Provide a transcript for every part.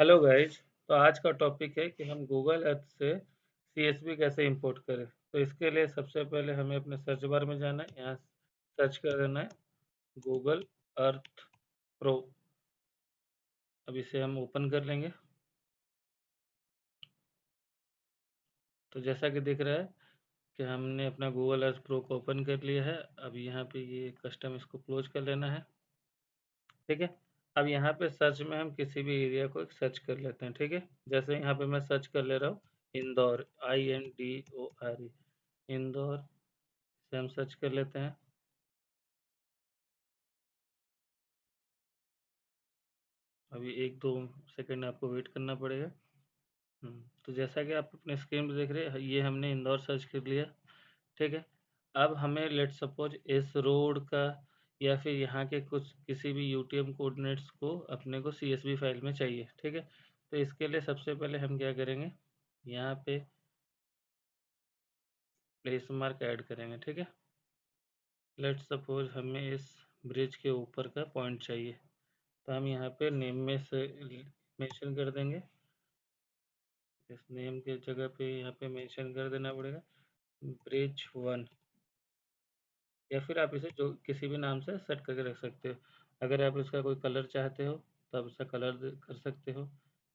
Hello guys. तो आज का टॉपिक है कि हम गूगल अर्थ से सीएसवी कैसे इंपोर्ट करें। तो इसके लिए सबसे पहले हमें अपने सर्च बार में जाना है, यहाँ सर्च कर देना है गूगल अर्थ प्रो। अब इसे हम ओपन कर लेंगे। तो जैसा कि दिख रहा है कि हमने अपना गूगल अर्थ प्रो को ओपन कर लिया है। अब यहाँ पे ये कस्टम इसको क्लोज कर लेना है। ठीक है। अब यहाँ पे सर्च में हम किसी भी एरिया को सर्च कर लेते हैं। ठीक है। जैसे यहाँ पे मैं सर्च कर ले रहा हूँ इंदौर, INDORE, इंदौर से हम सर्च कर लेते हैं। अभी 1-2 सेकंड आपको वेट करना पड़ेगा। तो जैसा कि आप अपने स्क्रीन पे देख रहे हैं, ये हमने इंदौर सर्च कर लिया। ठीक है। अब हमें लेट्स सपोज इस रोड का या फिर यहाँ के कुछ किसी भी यूटीएम कोऑर्डिनेट्स को अपने को सीएसवी फाइल में चाहिए। ठीक है। तो इसके लिए सबसे पहले हम क्या करेंगे, यहाँ पे प्लेस मार्क ऐड करेंगे। ठीक है। लेट्स सपोज हमें इस ब्रिज के ऊपर का पॉइंट चाहिए, तो हम यहाँ पे नेम में से मेंशन कर देंगे। इस नेम के जगह पे यहाँ पे मेंशन कर देना पड़ेगा ब्रिज 1, या फिर आप इसे जो किसी भी नाम से सेट करके रख सकते हो। अगर आप इसका कोई कलर चाहते हो तो आप इसका कलर कर सकते हो।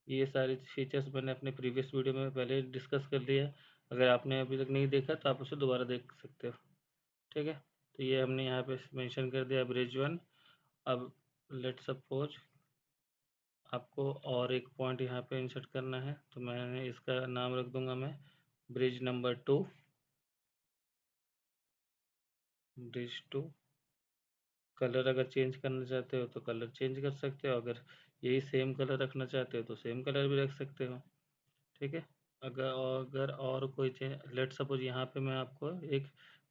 ये सारी फीचर्स मैंने अपने प्रीवियस वीडियो में पहले डिस्कस कर लिया है। अगर आपने अभी तक नहीं देखा तो आप उसे दोबारा देख सकते हो। ठीक है। तो ये हमने यहाँ पे मेंशन कर दिया ब्रिज 1। अब लेट सपोज आपको और एक पॉइंट यहाँ पे इंसर्ट करना है, तो मैंने इसका नाम रख दूंगा मैं ब्रिज नंबर 2। ब्रिज 2। कलर अगर चेंज करना चाहते हो तो कलर चेंज कर सकते हो, अगर यही सेम कलर रखना चाहते हो तो सेम कलर भी रख सकते हो। ठीक है। अगर और कोई चेंज, लेट सपोज यहाँ पे मैं आपको एक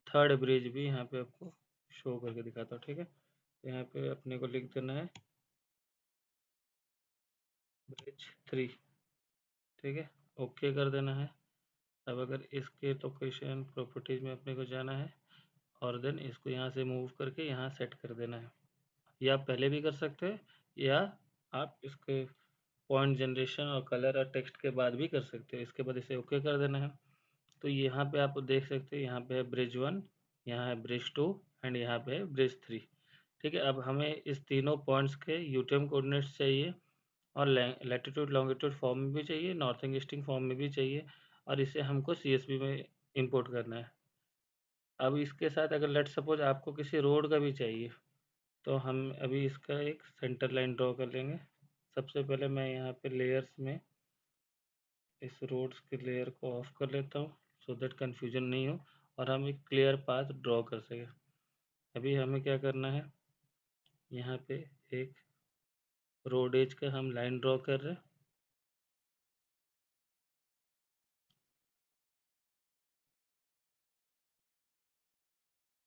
थर्ड ब्रिज भी यहाँ पे आपको शो करके दिखाता हूँ। ठीक है। तो यहाँ पे अपने को लिख देना है ब्रिज 3। ठीक है। ओके कर देना है। अब अगर इसके लोकेशन प्रॉपर्टीज में अपने को जाना है और देन इसको यहाँ से मूव करके यहाँ सेट कर देना है। या आप पहले भी कर सकते हैं, या आप इसके पॉइंट जनरेशन और कलर और टेक्स्ट के बाद भी कर सकते हो। इसके बाद इसे ओके कर देना है। तो यहाँ पे आप देख सकते हैं, यहाँ पे है ब्रिज 1, यहाँ है ब्रिज 2 एंड यहाँ पे है ब्रिज 3। ठीक है। अब हमें इस तीनों पॉइंट्स के यूटीएम कोऑर्डिनेट्स चाहिए और लैटिट्यूड लॉन्गिट्यूड फॉर्म में भी चाहिए, नॉर्थिंग ईस्टिंग फॉर्म में भी चाहिए, और इसे हमको सीएसवी में इंपोर्ट करना है। अब इसके साथ अगर लेट सपोज आपको किसी रोड का भी चाहिए, तो हम अभी इसका एक सेंटर लाइन ड्रॉ कर लेंगे। सबसे पहले मैं यहाँ पे लेयर्स में इस रोड्स के लेयर को ऑफ कर लेता हूँ, सो दैट कन्फ्यूजन नहीं हो और हम एक क्लियर पाथ ड्रॉ कर सकें। अभी हमें क्या करना है, यहाँ पे एक रोड एज का हम लाइन ड्रॉ कर रहे हैं।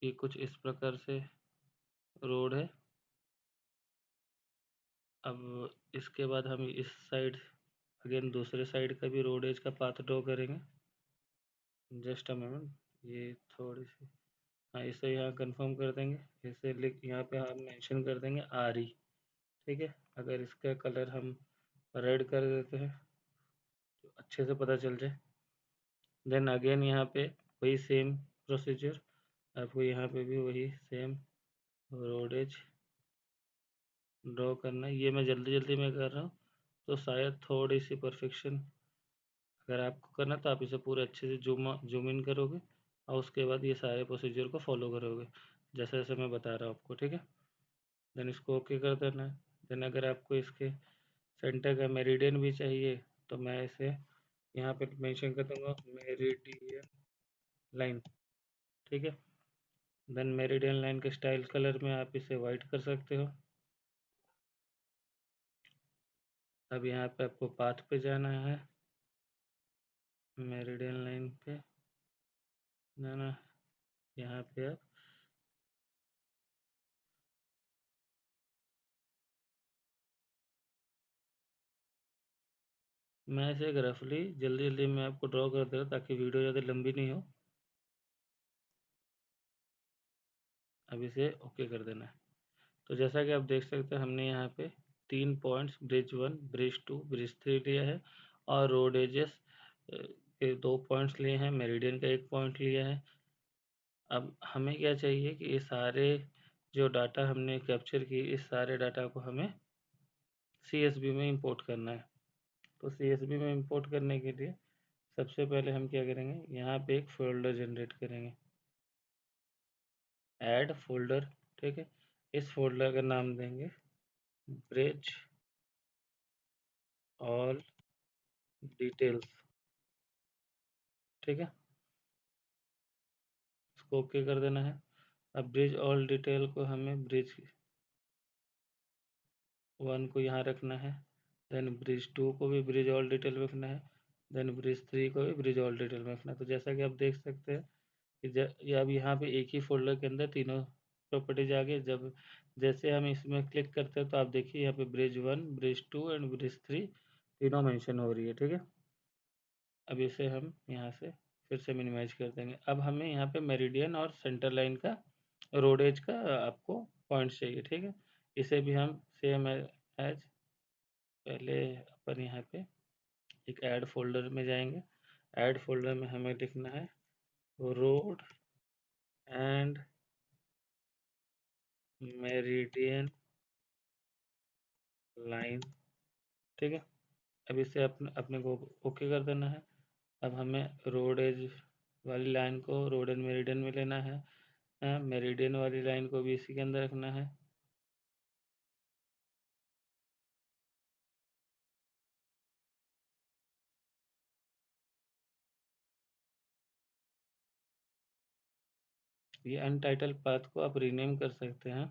ये कुछ इस प्रकार से रोड है। अब इसके बाद हम इस साइड अगेन दूसरे साइड का भी रोड एज का पाथ ड्रॉ करेंगे। जस्ट अ मोमेंट, ये थोड़ी सी, हाँ इसे यहाँ कंफर्म कर देंगे। इसे लिख यहाँ पे हम मेंशन कर देंगे RE। ठीक है। अगर इसका कलर हम रेड कर देते हैं तो अच्छे से पता चल जाए। देन अगेन यहाँ पे वही सेम प्रोसीजर, आपको यहाँ पे भी वही सेम रोड एज ड्रॉ करना है। ये मैं जल्दी जल्दी में कर रहा हूँ, तो शायद थोड़ी सी परफेक्शन अगर आपको करना तो आप इसे पूरे अच्छे से जूम इन करोगे और उसके बाद ये सारे प्रोसीजर को फॉलो करोगे जैसे जैसे मैं बता रहा हूँ आपको। ठीक है। देन इसको ओके कर देना है। देन अगर आपको इसके सेंटर का मेरिडियन भी चाहिए, तो मैं इसे यहाँ पे मेंशन कर दूंगा मेरिडियन लाइन। ठीक है। देन मेरिडियन लाइन के स्टाइल कलर में आप इसे वाइट कर सकते हो। अब यहाँ पे आपको पाथ पे जाना है, मेरिडियन लाइन पे जाना, यहाँ पे आप मैं इसे एक रफली जल्दी जल्दी में आपको ड्रॉ कर दे रहा हूँ ताकि वीडियो ज़्यादा लंबी नहीं हो। अब इसे ओके कर देना है। तो जैसा कि आप देख सकते हैं हमने यहाँ पे 3 पॉइंट्स ब्रिज 1, ब्रिज 2, ब्रिज 3 लिया है और रोड एजेस के 2 पॉइंट्स लिए हैं, मेरिडियन का 1 पॉइंट लिया है। अब हमें क्या चाहिए कि ये सारे जो डाटा हमने कैप्चर किए, इस सारे डाटा को हमें CSV में इंपोर्ट करना है। तो CSV में इंपोर्ट करने के लिए सबसे पहले हम क्या करेंगे, यहाँ पे एक फोल्डर जनरेट करेंगे, ऐड फोल्डर, ठीक है। इस फोल्डर का नाम देंगे ब्रिज ऑल डिटेल्स, ठीक है। इसको ओके कर देना है। अब ब्रिज ऑल डिटेल को हमें ब्रिज 1 को यहाँ रखना है, देन ब्रिज 2 को भी ब्रिज ऑल डिटेल में रखना है, देन ब्रिज 3 को भी ब्रिज ऑल डिटेल में रखना है। तो जैसा कि आप देख सकते हैं कि ये अब यहाँ पे एक ही फोल्डर के अंदर तीनों प्रॉपर्टीज आ गई। जब जैसे हम इसमें क्लिक करते हैं तो आप देखिए यहाँ पे ब्रिज 1, ब्रिज 2 एंड ब्रिज 3 तीनों मेंशन हो रही है, ठीक है। अब इसे हम यहाँ से फिर से मिनिमाइज कर देंगे। अब हमें यहाँ पे मेरिडियन और सेंटर लाइन का रोड एज का आपको पॉइंट चाहिए, ठीक है। इसे भी हम सेम एज पहले अपन यहाँ पे एक ऐड फोल्डर में जाएंगे। ऐड फोल्डर में हमें लिखना है रोड एंड मेरिडियन लाइन, ठीक है। अब इसे अपने को ओके कर देना है। अब हमें रोड एज वाली लाइन को रोड एंड मेरिडियन में लेना है, मेरिडियन वाली लाइन को भी इसी के अंदर रखना है। ये अनटाइटल पाथ को आप रीनेम कर सकते हैं,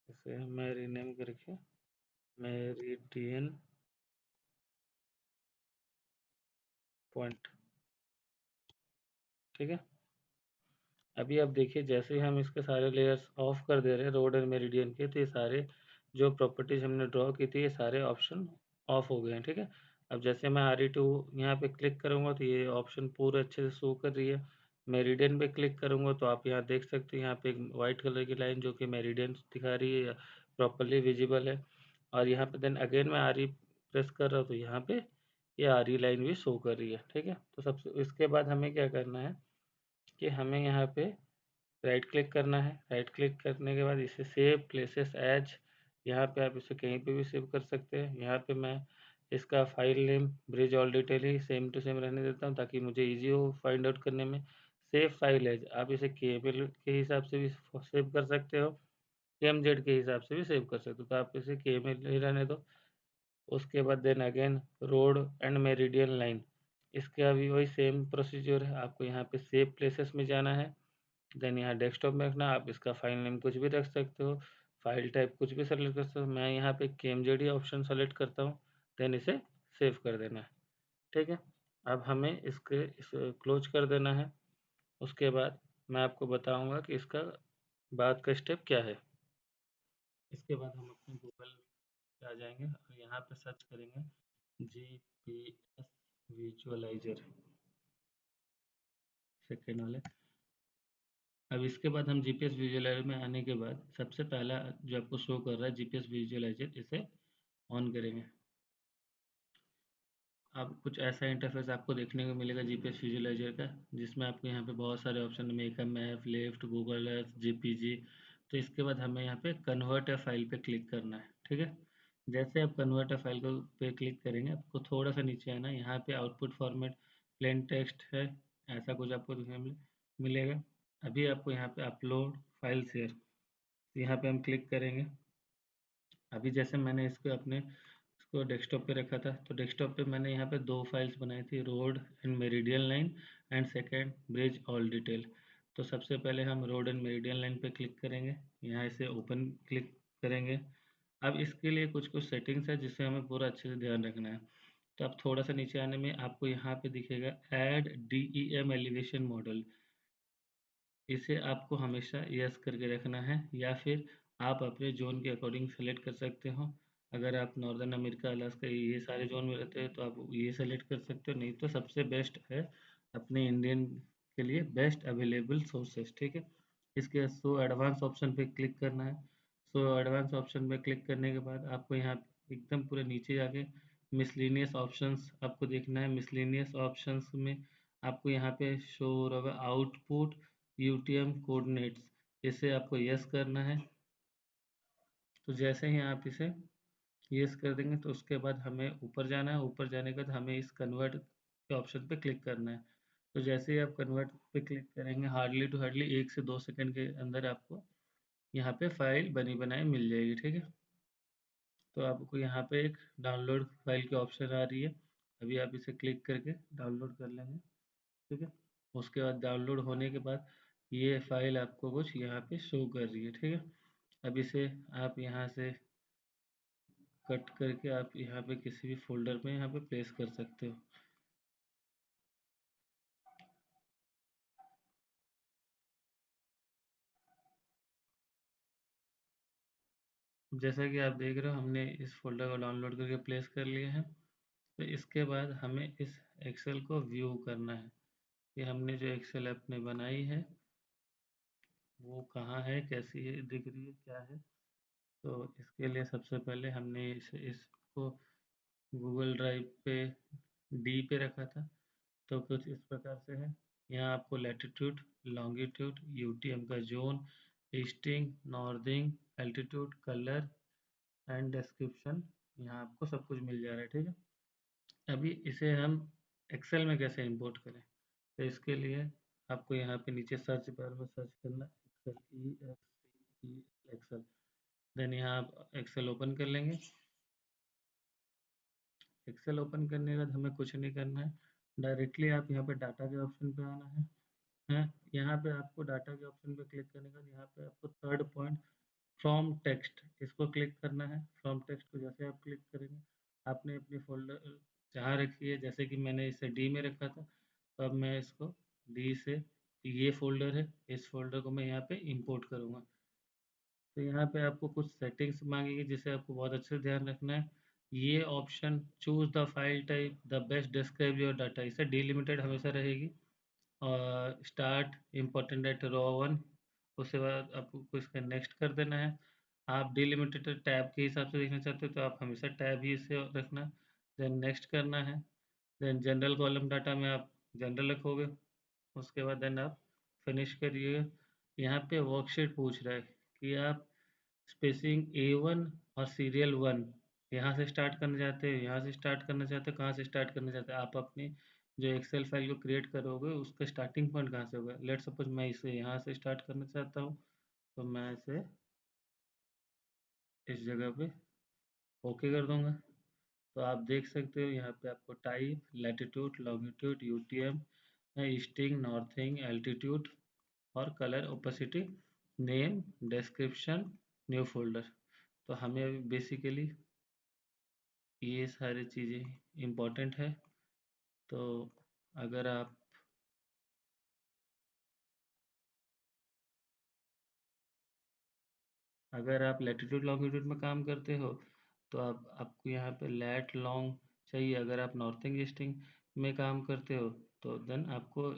इसे मैं रीनेम करके मेरिडियन पॉइंट, ठीक है। अभी आप देखिए जैसे ही हम इसके सारे लेयर्स ऑफ कर दे रहे हैं रोड एंड मेरिडियन के, तो ये सारे जो प्रॉपर्टीज हमने ड्रॉ की थी ये सारे ऑप्शन ऑफ हो गए हैं, ठीक है। अब जैसे मैं RE2 यहाँ पे क्लिक करूँगा तो ये ऑप्शन पूरे अच्छे से शो कर रही है। मेरिडियन पे क्लिक करूँगा तो आप यहाँ देख सकते हैं, यहाँ पे एक वाइट कलर की लाइन जो कि मेरिडियन दिखा रही है, प्रॉपरली विजिबल है। और यहाँ पे देन अगेन मैं RE प्रेस कर रहा हूँ तो यहाँ पे ये RE लाइन भी शो कर रही है, ठीक है। तो सबसे इसके बाद हमें क्या करना है कि हमें यहाँ पे राइट क्लिक करना है। राइट क्लिक करने के बाद इसे सेव प्लेसेस एज, यहाँ पे आप इसे कहीं पे भी सेव कर सकते हैं। यहाँ पे मैं इसका file name bridge all detail ही सेम टू सेम रहने देता हूँ ताकि मुझे इजी हो फाइंड आउट करने में। सेव फाइल एज, आप इसे KML के हिसाब से भी सेव कर सकते हो, KMZ के हिसाब से भी सेव कर सकते हो, तो आप इसे KML ही रहने दो। उसके बाद then again road and meridian line, इसका भी वही सेम प्रोसीजर है। आपको यहाँ पे सेव प्लेसेस में जाना है, देन यहाँ डेस्कटॉप में रखना। आप इसका फाइल नेम कुछ भी रख सकते हो, फाइल टाइप कुछ भी सेलेक्ट कर सकते हो। मैं यहाँ पे KMZD ऑप्शन सेलेक्ट करता हूँ, देन इसे सेव कर देना है, ठीक है। अब हमें इसे क्लोज कर देना है। उसके बाद मैं आपको बताऊँगा कि इसका बाद का स्टेप क्या है। इसके बाद हम अपने गूगल पे आ जाएंगे और यहाँ पे सर्च करेंगे GPS विजुअलाइजर, सेकेंड वाले। अब इसके बाद हम GPS विजुअलाइजर में आने के बाद सबसे पहला जो आपको शो कर रहा है GPS विजुअलाइजर, इसे ऑन करेंगे। अब कुछ ऐसा इंटरफेस आपको देखने को मिलेगा GPS विजुअलाइजर का, जिसमें आपको यहाँ पे बहुत सारे option, make a map, left, Google Earth, JPG। तो इसके बाद हमें यहाँ पे कन्वर्ट अ फाइल पे क्लिक करना है, ठीक है। जैसे आप कन्वर्ट अ फाइल को पे क्लिक करेंगे, आपको थोड़ा सा नीचे आना है। यहाँ पे आउटपुट फॉर्मेट प्लेन टेक्स्ट है, ऐसा कुछ आपको देखने मिलेगा। अभी आपको यहाँ पे अपलोड फाइल शेयर, यहाँ पे हम क्लिक करेंगे। अभी जैसे मैंने इसको डेस्कटॉप पे रखा था, तो डेस्कटॉप पे मैंने यहाँ पे 2 फाइल्स बनाई थी, road and meridian line and second bridge all detail. तो सबसे पहले हम रोड एंड मेरिडियन लाइन पे क्लिक करेंगे, यहाँ इसे ओपन क्लिक करेंगे। अब इसके लिए कुछ कुछ सेटिंग्स है जिसे हमें पूरा अच्छे से ध्यान रखना है। तो आप थोड़ा सा नीचे आने में आपको यहाँ पे दिखेगा ऐड DEM एलिवेशन मॉडल, इसे आपको हमेशा यस करके रखना है, या फिर आप अपने जोन के अकॉर्डिंग सेलेक्ट कर सकते हो। अगर आप नॉर्दर्न अमेरिका, अलास्का ये सारे जोन में रहते हैं तो आप ये सेलेक्ट कर सकते हो, नहीं तो सबसे बेस्ट है अपने इंडियन के लिए बेस्ट अवेलेबल सोर्सेस, ठीक है। इसके सो एडवांस ऑप्शन पे क्लिक करना है। सो एडवांस ऑप्शन पे क्लिक करने के बाद आपको यहाँ एकदम पूरे नीचे जाके मिसलेनियस ऑप्शंस आपको देखना है। मिसलेनियस ऑप्शंस में आपको यहाँ पे शो हो रहा होगा आउटपुट यूटीएम कोऑर्डिनेट्स, इसे आपको यस करना है। तो जैसे ही आप इसे यस कर देंगे तो उसके बाद हमें ऊपर जाना है। ऊपर जाने के बाद हमें इस कन्वर्ट के ऑप्शन पे क्लिक करना है। तो जैसे ही आप कन्वर्ट पे क्लिक करेंगे हार्डली टू हार्डली 1 से 2 सेकंड के अंदर आपको यहाँ पे फाइल बनी बनाई मिल जाएगी। ठीक है, तो आपको यहाँ पे एक डाउनलोड फाइल की ऑप्शन आ रही है, अभी आप इसे क्लिक करके डाउनलोड कर लेंगे। ठीक है, उसके बाद डाउनलोड होने के बाद ये फाइल आपको कुछ यहाँ पे शो कर रही है। ठीक है, अब इसे आप यहाँ से कट करके आप यहाँ पे किसी भी फोल्डर में यहाँ पे प्लेस कर सकते हो। जैसा कि आप देख रहे हो हमने इस फोल्डर को डाउनलोड करके प्लेस कर लिया है। तो इसके बाद हमें इस एक्सेल को व्यू करना है कि हमने जो एक्सेल अपने बनाई है वो कहाँ है, कैसी है, दिख रही है, क्या है। तो इसके लिए सबसे पहले हमने इसको गूगल ड्राइव पे डी पे रखा था। तो कुछ इस प्रकार से है, यहाँ आपको लैटिट्यूड, लॉन्गिट्यूड, यूटीएम का zone, easting, northing, altitude, colour and description, यहाँ आपको सब कुछ मिल जा रहा है। ठीक है, अभी इसे हम एक्सेल में कैसे इंपोर्ट करें, तो इसके लिए आपको यहाँ पे नीचे सर्च बार में सर्च करना एक्सेल, ई एक्सेल। देन यहाँ आप एक्सेल ओपन कर लेंगे। एक्सेल ओपन करने के बाद हमें कुछ नहीं करना है, डायरेक्टली आप यहाँ पे डाटा के ऑप्शन पे आना है। यहाँ पे आपको डाटा के ऑप्शन पे क्लिक करने के बाद यहाँ पे आपको थर्ड पॉइंट फ्रॉम टेक्स्ट, इसको क्लिक करना है। फ्रॉम टेक्स्ट को जैसे आप क्लिक करेंगे आपने अपनी फोल्डर जहाँ रखी है, जैसे कि मैंने इसे डी में रखा था, तो अब मैं इसको डी से, ये फोल्डर है, इस फोल्डर को मैं यहाँ पे इंपोर्ट करूँगा। तो यहाँ पे आपको कुछ सेटिंग्स मांगेगी जिसे आपको बहुत अच्छे से ध्यान रखना है। ये option choose the file type the best describe your data, इसे डिलिमिटेड हमेशा रहेगी। और स्टार्ट इम्पोर्टेंट एट रो 1, उसके बाद आपको इसका नेक्स्ट कर देना है। आप डिलिमिटेड टैब के हिसाब से देखना चाहते हो तो आप हमेशा टैब ही इसे रखना, देन नेक्स्ट करना है। देन जनरल कॉलम डाटा में आप जनरल रखोगे, उसके बाद देन आप फिनिश करिएगा। यहाँ पे वर्कशीट पूछ रहा है कि आप स्पेसिंग A1 और सीरियल 1 यहाँ से स्टार्ट करना चाहते हो, यहाँ से स्टार्ट करना चाहते हो, कहाँ से स्टार्ट करना चाहते हो। आप अपनी जो एक्सेल फाइल को क्रिएट करोगे उसका स्टार्टिंग पॉइंट कहाँ से होगा। लेट्स सपोज मैं इसे यहाँ से स्टार्ट करना चाहता हूँ, तो मैं इसे इस जगह पे ओके कर दूंगा। तो आप देख सकते हो यहाँ पे आपको type, latitude, longitude, UTM, easting, northing, altitude और colour, opacity, name, description, new folder. तो हमें बेसिकली ये सारी चीज़ें इम्पोर्टेंट है। तो अगर आप अगर आप लैटिट्यूड लॉन्गिट्यूड में काम करते हो तो आपको यहाँ पे लैट लॉन्ग चाहिए। अगर आप नॉर्थिंग ईस्टिंग में काम करते हो तो देन आपको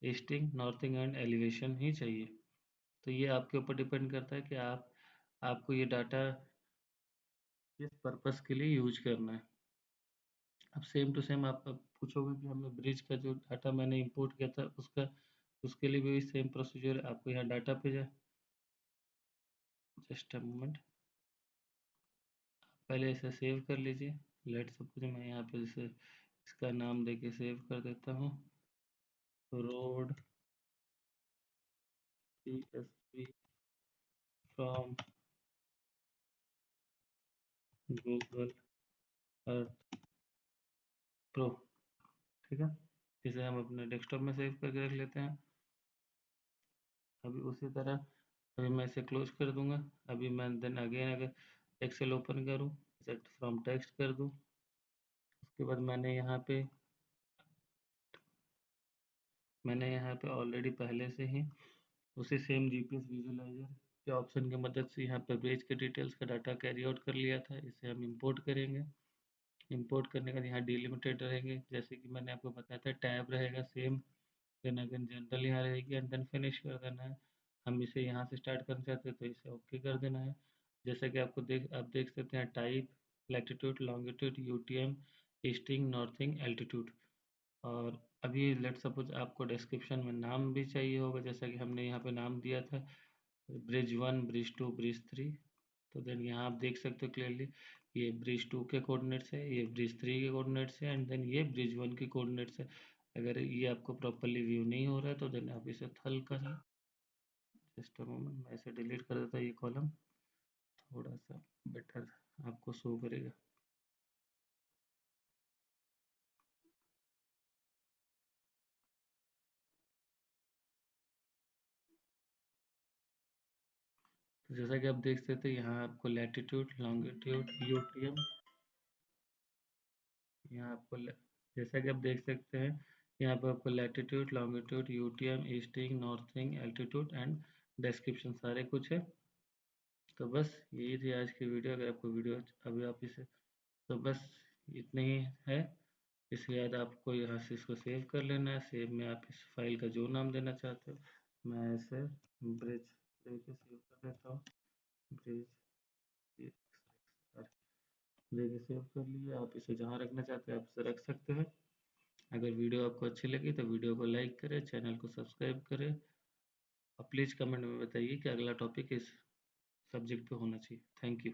ईस्टिंग, नॉर्थिंग एंड एलिवेशन ही चाहिए। तो ये आपके ऊपर डिपेंड करता है कि आपको ये डाटा किस पर्पस के लिए यूज करना है। अब सेम टू सेम आप पूछोगे कि हमें ब्रिज का जो डाटा मैंने इंपोर्ट किया था उसके लिए भी सेम प्रोसीजर है। आपको यहाँ डाटा पे जाए, जस्ट अ मोमेंट, पहले इसे सेव कर लीजिए। लेट सपोज मैं यहाँ पे इसे इसका नाम देके सेव कर देता हूँ, road CSV from Google Earth pro. ठीक है, इसे हम अपने डेस्कटॉप में सेव करके रख लेते हैं। अभी उसी तरह अभी मैं इसे क्लोज कर दूंगा। अभी मैं देन अगेन अगर एक्सेल ओपन करूँ, सेट फ्रॉम टेक्स्ट कर दूँ, उसके बाद मैंने यहाँ पे ऑलरेडी पहले से ही उसी सेम जीपीएस विजुलाइजर के ऑप्शन की मदद से यहाँ पे पेज के डिटेल्स का डाटा कैरी आउट कर लिया था। इसे हम इंपोर्ट करेंगे। इंपोर्ट करने का यहाँ डिलिमिटेड रहेंगे, जैसे कि मैंने आपको बताया था, टैब रहेगा सेम, देन अगेन जनरल यहाँ रहेगी एंड देन फिनिश कर देना है। हम इसे यहाँ से स्टार्ट करना चाहते हैं तो इसे ओके कर देना है। जैसा कि आप देख सकते हैं type, latitude, longitude, UTM, easting, northing, altitude. और अभी लेट्स सपोज आपको डिस्क्रिप्शन में नाम भी चाहिए होगा, जैसा कि हमने यहाँ पे नाम दिया था ब्रिज 1, ब्रिज 2, ब्रिज 3। तो देन यहाँ आप देख सकते हो क्लियरली ये ब्रिज 2 के कोऑर्डिनेट्स है, ये ब्रिज 3 के कोऑर्डिनेट्स है, एंड देन ये ब्रिज 1 की कोऑर्डिनेट्स है। अगर ये आपको प्रॉपरली व्यू नहीं हो रहा है तो देन आप इसे हल्का सा, जस्ट अ मोमेंट, मैं इसे डिलीट कर देता हूँ, ये कॉलम थोड़ा सा बेटर आपको शो करेगा। तो जैसा कि आप देख सकते हैं यहाँ आपको लैटिट्यूड, लॉन्गिट्यूड, यूटीएम, यहाँ आपको जैसा कि आप देख सकते हैं यहाँ पर आपको latitude, longitude, UTM, easting, northing, altitude and description सारे कुछ है। तो बस यही थी आज की वीडियो। अगर आपको वीडियो अभी आप इसे, तो बस इतने ही है। इसके बाद आपको यहाँ से इसको सेव कर लेना है। सेव में आप इस फाइल का जो नाम देना चाहते हो, मैं इसे ब्रिज लेके सेव कर लेता हूँ। ब्रिज लेके सेव कर लिए। आप इसे जहाँ रखना चाहते हैं आप इसे रख सकते हैं। अगर वीडियो आपको अच्छी लगी तो वीडियो को लाइक करें, चैनल को सब्सक्राइब करें, और प्लीज़ कमेंट में बताइए कि अगला टॉपिक इस सब्जेक्ट पे होना चाहिए। Thank you.